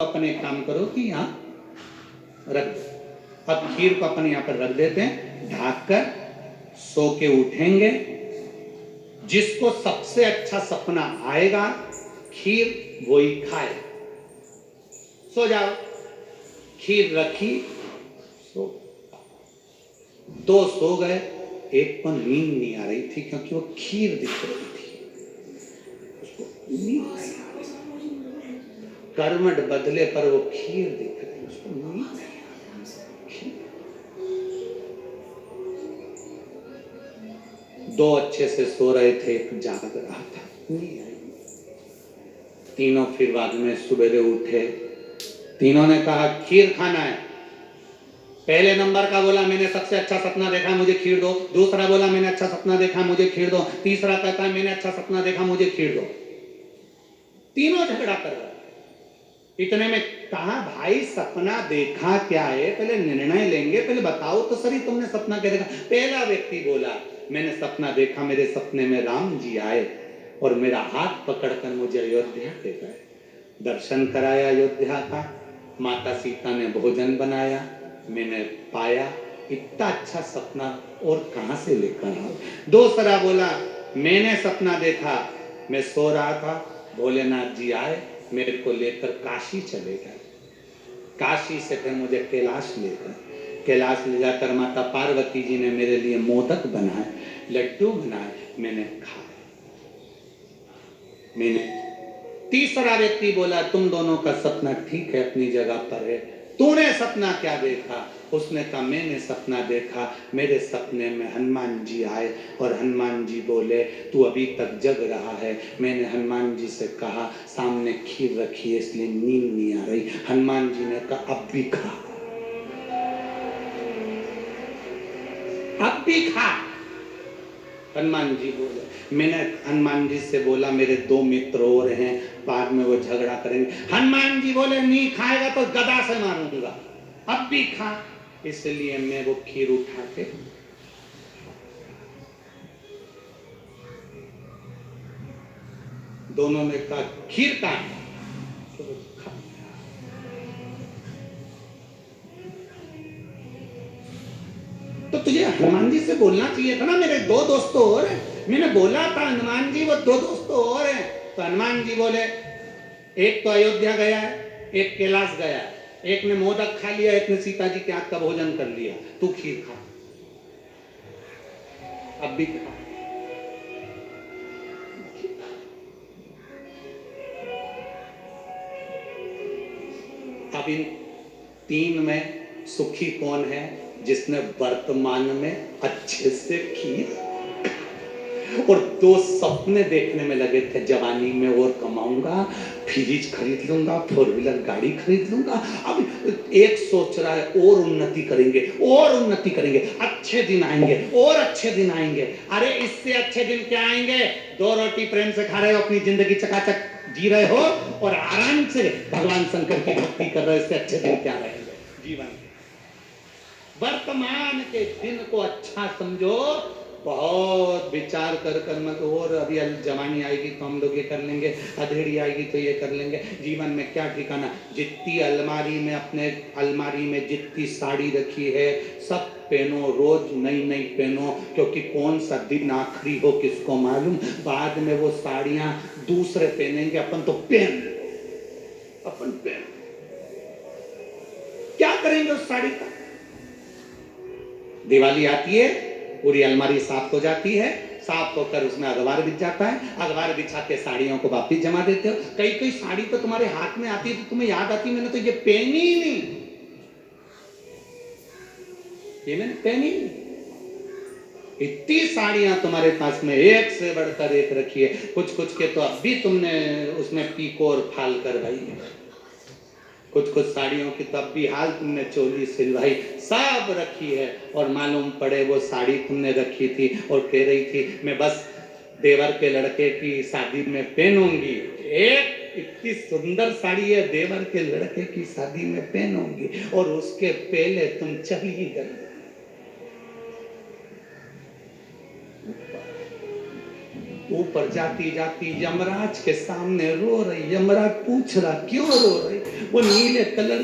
अपने काम करो कि यहाँ रख दो। अब खीर को अपन यहाँ पर रख देते हैं, ढाक कर सो के उठेंगे। जिसको सबसे अच्छा सपना आएगा खीर वही खाए। सो जाओ, खीर रखी, सो। दो सो गए, एक को नींद नहीं आ रही थी क्योंकि वो खीर दिख रही थी, उसको नींद नहीं आ रही। करवट बदले पर वो खीर दिख रही, उसको नींद नहीं आ रही। दो अच्छे से सो रहे थे, एक जाग रहा था, नींद आई। तीनों फिर बाद में सुबह उठे, तीनों ने कहा खीर खाना है। पहले नंबर का बोला मैंने सबसे अच्छा सपना देखा, मुझे खीर दो। दूसरा बोला मैंने अच्छा सपना देखा, मुझे खीर दो। तीसरा कहता है मैंने अच्छा सपना देखा, मुझे खीर दो। तीनों झगड़ा कर रहे। इतने में कहा भाई सपना देखा क्या है, पहले निर्णय लेंगे, पहले बताओ तो सही तुमने सपना क्या देखा। पहला व्यक्ति बोला मैंने सपना देखा, मेरे सपने में राम जी आए और मेरा हाथ पकड़कर मुझे अयोध्या ले गए, दर्शन कराया अयोध्या का, माता सीता ने भोजन बनाया, मैंने पाया। इतना अच्छा सपना और कहां से लेकर आओ। दूसरा बोला मैंने सपना देखा, मैं सो रहा था, भोलेनाथ जी आए, मेरे को लेकर काशी चले गए। काशी से फिर मुझे कैलाश ले गए। कैलाश ले जाकर माता पार्वती जी ने मेरे लिए मोदक बनाए, लड्डू बनाए, मैंने खाए। मैंने तीसरा व्यक्ति बोला तुम दोनों का सपना ठीक है, अपनी जगह पर है, तूने सपना क्या देखा। उसने कहा मैंने सपना देखा, मेरे सपने में हनुमान जी आए और हनुमान जी बोले तू अभी तक जग रहा है। मैंने हनुमान जी से कहा सामने खीर रखी है इसलिए नींद नहीं आ रही। हनुमान जी ने कहा अब भी खा, अब भी खा। हनुमान जी बोले, मैंने हनुमान जी से बोला मेरे दो मित्र और हैं, बाद में वो झगड़ा करेंगे। हनुमान जी बोले नहीं खाएगा तो गदा से मारूंगा, अब भी खा। इसलिए मैं वो खीर उठा के दोनों ने कहा खीर का तो तुझे हनुमान जी से बोलना चाहिए था ना, मेरे दो दोस्तों और हैं। मैंने बोला था हनुमान जी वो दो दोस्तों और हैं। तो हनुमान जी बोले एक तो अयोध्या गया है, एक कैलाश गया है, एक ने मोदक खा लिया, एक ने सीता जी के हाथ का भोजन कर लिया, तू खीर खा, अब भी खा। अब इन तीन में सुखी कौन है, जिसने वर्तमान में अच्छे से खीर और दो सपने देखने में लगे थे, जवानी में और कमाऊंगा, फ्रिज खरीद लूंगा, फोर व्हीलर गाड़ी खरीद लूंगा। अब एक सोच रहा है और उन्नति करेंगे, और उन्नति करेंगे, अच्छे दिन आएंगे और अच्छे दिन आएंगे। अरे इससे अच्छे दिन क्या आएंगे, दो रोटी प्रेम से खा रहे हो, अपनी जिंदगी चकाचक जी रहे हो और आराम से भगवान शंकर की भक्ति कर रहे हो, इससे अच्छे दिन क्या रहेंगे जीवन। वर्तमान के दिन को अच्छा समझो, बहुत विचार कर कर मत। और अभी जवानी आएगी तो हम लोग ये कर लेंगे, अधेड़ी आएगी तो ये कर लेंगे, जीवन में क्या ठिकाना। जितनी अलमारी में, अपने अलमारी में जितनी साड़ी रखी है सब पहनो, रोज नई नई पहनो, क्योंकि कौन सा दिन आखिरी हो किसको मालूम। बाद में वो साड़ियां दूसरे पहनेंगे, अपन तो पहन, अपन पहन क्या करेंगे उस साड़ी का। दिवाली आती है, पूरी अलमारी साफ हो जाती है, साफ होकर उसमें अखबार बिछ जाता है, अखबार बिछा के साड़ियों को वापिस जमा देते हो। कई कई साड़ी तो तुम्हारे हाथ में आती है तो तुम्हें याद आती मैंने तो ये पहनी ही नहीं, ये मैंने पहनी नहीं। इतनी साड़ियां तुम्हारे पास में एक से बढ़कर एक रखी है, कुछ कुछ के तो अब भी तुमने उसमें पीको और फाल करवाई है, कुछ कुछ साड़ियों की तब भी हाल तुमने चोली सिलवाई सब रखी है, और मालूम पड़े वो साड़ी तुमने रखी थी और कह रही थी मैं बस देवर के लड़के की शादी में पहनूंगी। एक इतनी सुंदर साड़ी है, देवर के लड़के की शादी में पहनूंगी, और उसके पहले तुम चली ही गई। ऊपर जाती जाती यमराज के सामने रो रही। यमराज पूछ रहा क्यों रो रही? वो नीले कलर